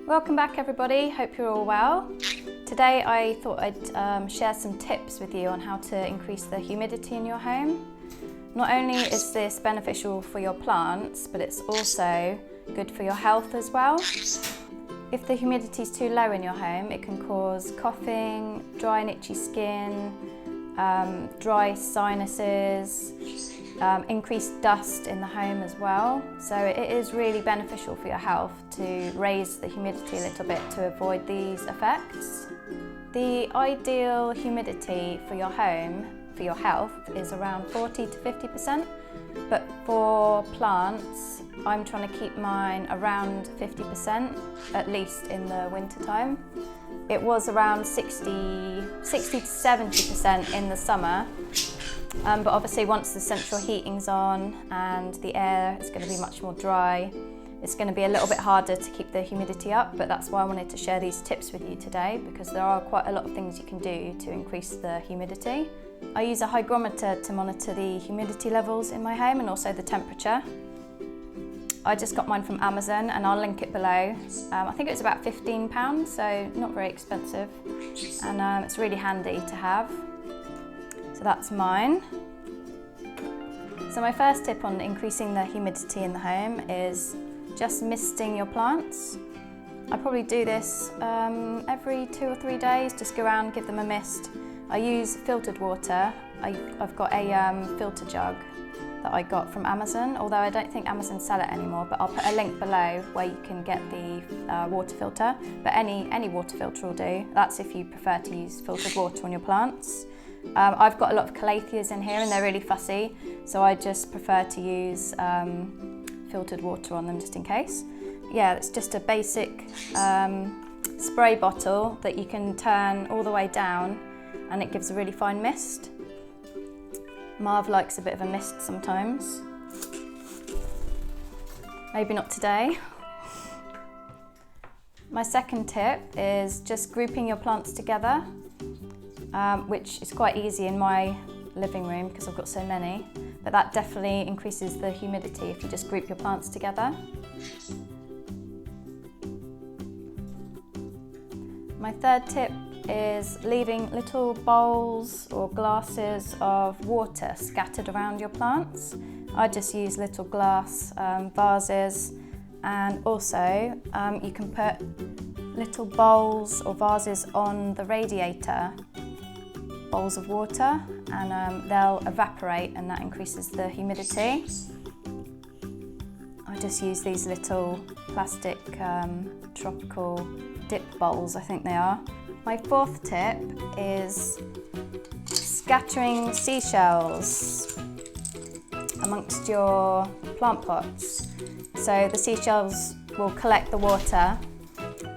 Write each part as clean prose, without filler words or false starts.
Welcome back everybody, hope you're all well. Today I thought I'd share some tips with you on how to increase the humidity in your home. Not only is this beneficial for your plants, but it's also good for your health as well. If the humidity is too low in your home, it can cause coughing, dry and itchy skin, dry sinuses, increased dust in the home as well. So it is really beneficial for your health to raise the humidity a little bit to avoid these effects. The ideal humidity for your home, for your health, is around 40 to 50%, but for plants, I'm trying to keep mine around 50%, at least in the winter time. It was around 60 to 70% in the summer, but obviously once the central heating's on and the air is going to be much more dry, it's going to be a little bit harder to keep the humidity up, but that's why I wanted to share these tips with you today, because there are quite a lot of things you can do to increase the humidity. I use a hygrometer to monitor the humidity levels in my home and also the temperature. I just got mine from Amazon and I'll link it below. I think it was about £15, so not very expensive, and it's really handy to have. So that's mine. So my first tip on increasing the humidity in the home is just misting your plants. I probably do this every 2 or 3 days, just go around, give them a mist. I use filtered water. I've got a filter jug that I got from Amazon, although I don't think Amazon sell it anymore, but I'll put a link below where you can get the water filter, but any water filter will do. That's if you prefer to use filtered water on your plants. I've got a lot of Calatheas in here and they're really fussy, so I just prefer to use filtered water on them just in case. Yeah, it's just a basic spray bottle that you can turn all the way down and it gives a really fine mist. Marv likes a bit of a mist sometimes. Maybe not today. My second tip is just grouping your plants together, which is quite easy in my living room because I've got so many, but that definitely increases the humidity if you just group your plants together. My third tip is leaving little bowls or glasses of water scattered around your plants. I just use little glass vases, and also you can put little bowls or vases on the radiator, bowls of water, and they'll evaporate and that increases the humidity. I just use these little plastic tropical dip bowls, I think they are. My fourth tip is scattering seashells amongst your plant pots. So the seashells will collect the water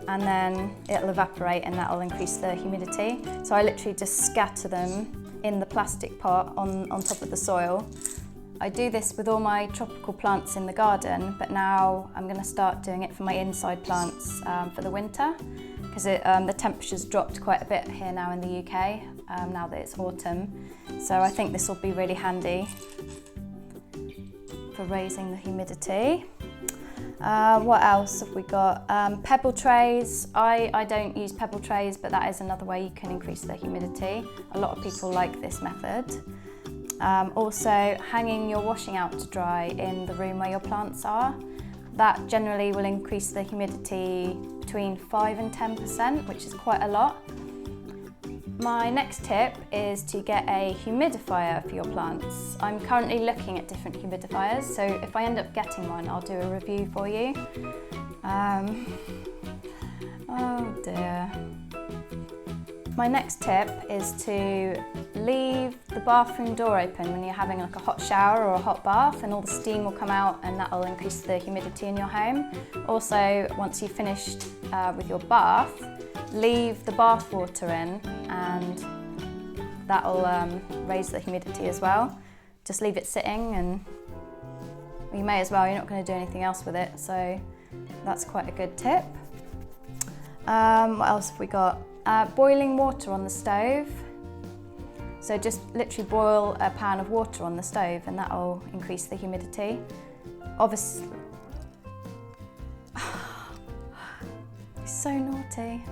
and then it'll evaporate and that'll increase the humidity. So I literally just scatter them in the plastic pot on top of the soil. I do this with all my tropical plants in the garden, but now I'm going to start doing it for my inside plants for the winter, because the temperature's dropped quite a bit here now in the UK, now that it's autumn. So I think this will be really handy for raising the humidity. What else have we got? Pebble trays. I don't use pebble trays, but that is another way you can increase the humidity. A lot of people like this method. Also, hanging your washing out to dry in the room where your plants are. That generally will increase the humidity between 5 and 10%, which is quite a lot. My next tip is to get a humidifier for your plants. I'm currently looking at different humidifiers, so if I end up getting one, I'll do a review for you. Oh dear. My next tip is to leave the bathroom door open when you're having like a hot shower or a hot bath, and all the steam will come out and that will increase the humidity in your home. Also, once you've finished with your bath, leave the bath water in and that will raise the humidity as well. Just leave it sitting and you may as well, you're not going to do anything else with it, so that's quite a good tip. What else have we got? Boiling water on the stove. So just literally boil a pan of water on the stove and that will increase the humidity. Obviously, He's so naughty.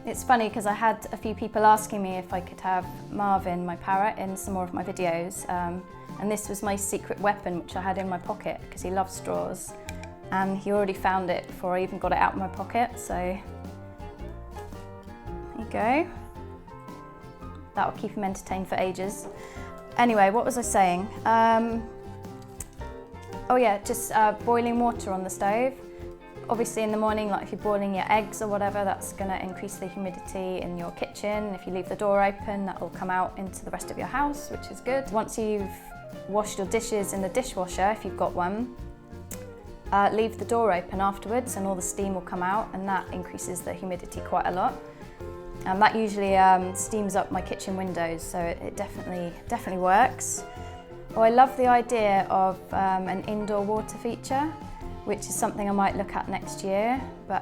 It's funny because I had a few people asking me if I could have Marvin, my parrot, in some more of my videos. And this was my secret weapon, which I had in my pocket because he loves straws. And he already found it before I even got it out of my pocket, so there you go. That'll keep him entertained for ages. Anyway, what was I saying? Oh yeah, just boiling water on the stove. Obviously in the morning, like if you're boiling your eggs or whatever, that's going to increase the humidity in your kitchen. If you leave the door open, that will come out into the rest of your house, which is good. Once you've washed your dishes in the dishwasher, if you've got one, leave the door open afterwards and all the steam will come out, and that increases the humidity quite a lot. And that usually steams up my kitchen windows, so it definitely works. Oh, I love the idea of an indoor water feature, which is something I might look at next year, but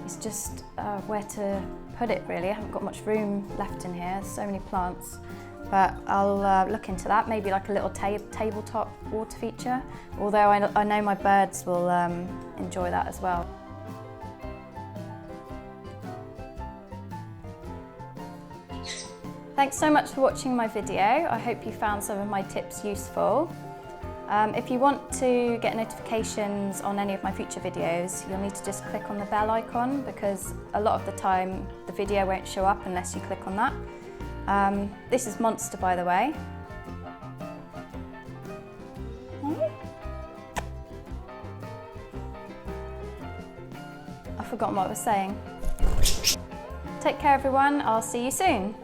it's just where to put it really. I haven't got much room left in here, so many plants. But I'll look into that, maybe like a little tabletop water feature, although I know my birds will enjoy that as well. Thanks so much for watching my video. I hope you found some of my tips useful. If you want to get notifications on any of my future videos, you'll need to just click on the bell icon, because a lot of the time the video won't show up unless you click on that. This is Monster, by the way. I've forgotten what I was saying. Take care everyone, I'll see you soon.